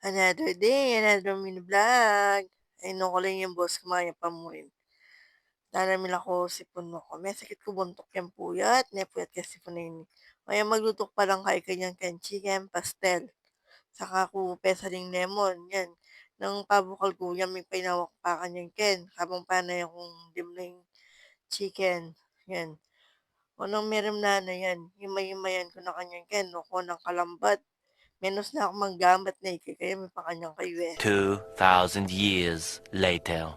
Another day, another mini vlog. Ay naku lang yung boss ko maya pamurin. Dalamin ako sipon mo ko. May sakit ko buntok yung puyat. Nepuyat kasi sipon ini. Maya maglutok pa lang kay kanyang ken chicken pastel. Saka ko pesa ring lemon. Yan. Nang pabukal ko yan may pinawak pa kanyang ken. Habang panay akong dimling chicken. Yan. O nang meron na yan. Himay-himayan ko na kanyang ken. O ko ng kalambat. Menos na ako manggamit na kaya may pa kanyang kayo eh. 2,000 years later.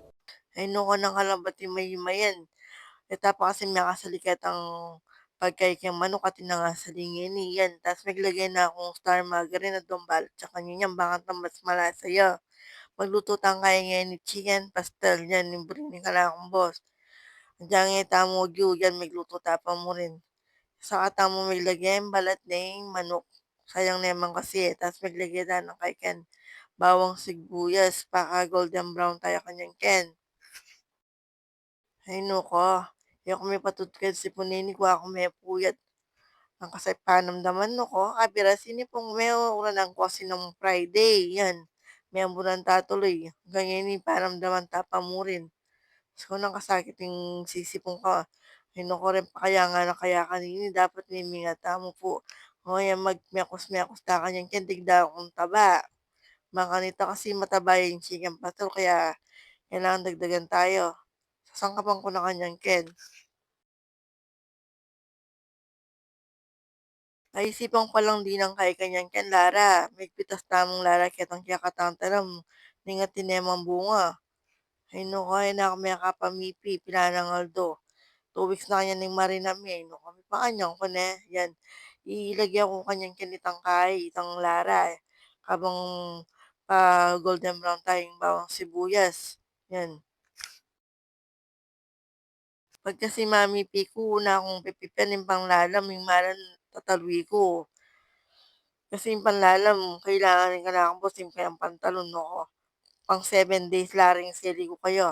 Ay naku ng kalaba't himay-himayan. Eta pa kasi nakasalikat ang pagkaikyang manok at inangasalingin yan. Tapos naglagay na akong star margarine at dumbalot sa kanya yan. Bakit na mas malasaya. Magluto tang kaya ngayon ni chicken pastel yan. Libre ni ka na akong boss. Diyan nga tamo gyu yan. Magluto tapa mo rin. Saka tamo maglagay ang balat na yung manok. Sayang naman kasi. Tapos maglagay na ng kaikan. Bawang sibuyas. Paka golden brown tayo kanyang ken. Ay naku, yok may patutkan si punini ko ako may puyat. Ang kasay panamdaman no ko, kabira sini pong may ulan ko sinong Friday, yan. May ambunan tatuloy, ganyan ni panamdaman tapamurin. So nang kasakit yung sisipong ka, ay naku rin pa kaya nga na kaya kanini, dapat may mingata mo po. O yan magmekos-mekos ta kanyang kentigda akong taba. Makanita kasi mataba yung chicken pato, kaya kailangan dagdagan tayo. Sasangkapan ko na kanyang ken. Naisipan ko lang din ang kay kanyang ken Lara. May pitas tamong Lara ketang kaya katantaram. Ningat tinemang bunga. Ay no kaya na kami kapamipi. Pinanang Aldo. 2 weeks na kanya ning marinami. Ay no kami pa kanyang ko ne. Yan. Ilagyan ko kanyang kinitang kay. Itang Lara. Kabang pa golden brown tayong bawang sibuyas. Yan. Pag kasi mami piku na akong pipipanin pang lalam. Yung maran tatalwi ko. Kasi yung panlalam, kailangan rin kailangan busin kaya ang pantalon no. Pang 7 days laring sili ko kayo.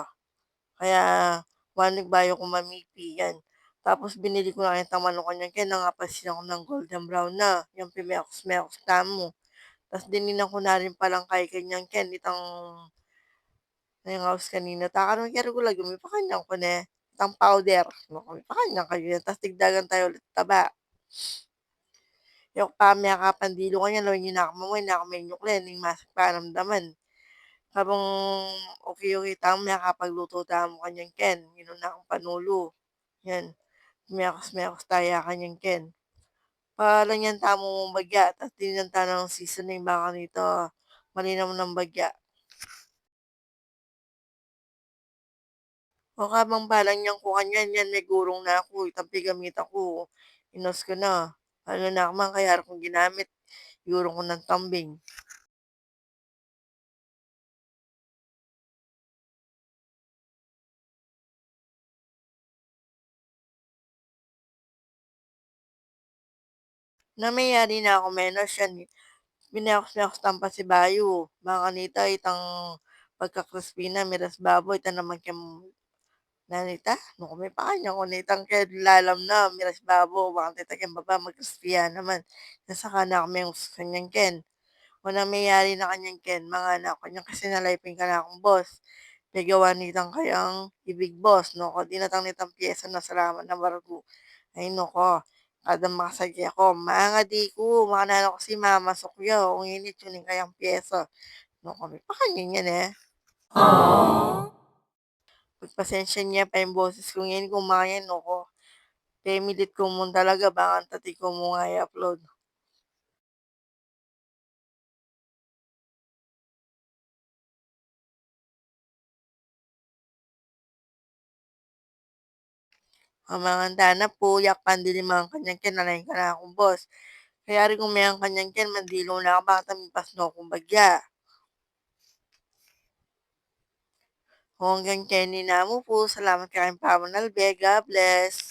Kaya 1 week bayo ko mamipi yan. Tapos binili ko na yung manok ko niyan kaya nangapasin ako ng golden brown na. Yung pimeox-meox tamo. Tapos dininan ko na rin palang kay kanyang ken itang na yung house kanina. Takarong kaya ko lagi may pakanyang ko ne. Itang powder. No, may pakanyang kayo yan. Tapos tigdagan tayo ulit taba. Yok pa may kapandilo ko niya. Lawin niyo na ako mamoy na ako may nyuklen. Yung masak paramdaman. Habang okay tamo nakakapagluto tamo kanyang ken, na akong panulo, yan. Mekos-mekos tayo kanyang ken. Palang yan tamo mong bagya, tas tinanta ng seasoning baka nito, malinaw ng bagya. O kabang balang niyang kukanyan yan, may gurong na ako, itampi gamit ako, inos ko na. Ano na ako man, kaya kung ginamit, yurong ko ng tambing. Namayari na ako menos yan, binayos-ayos tampa si Bayo. Baka nita itang pagka-crispy na miras baboy ita naman kem nanita no kami pa kanya ko nitang kay lalam na miras babo baka tita kem baba mag-crispy naman. Nasaka na kami yung kanyang ken. O mayari na kanyang ken mga anak kanya kasi nalaypin ka na akong boss. Nagawa nitang kayang ibig boss no ko dinatang nitang piyesa na salamat na bargo. Ay nako, kada makasagi ako, mga di ko, makanana ko si mama sukyo, kung init yun yung kayang pyesa. No, kami pa kanya yan eh. Aww. Pagpasensya niya pa yung boses kong yan, kumayan no ko. Pemilit ko mo talaga, baka tati ko mo nga i-upload. Ang mga dana po, yak pandili mga kanyang kinalain ka na akong boss. Kaya rin kung may ang kanyang kin, mandilo na ako, baka tamipas no akong bagya. Hanggang Kenny na mo po, salamat kayong pamanalbe, God bless.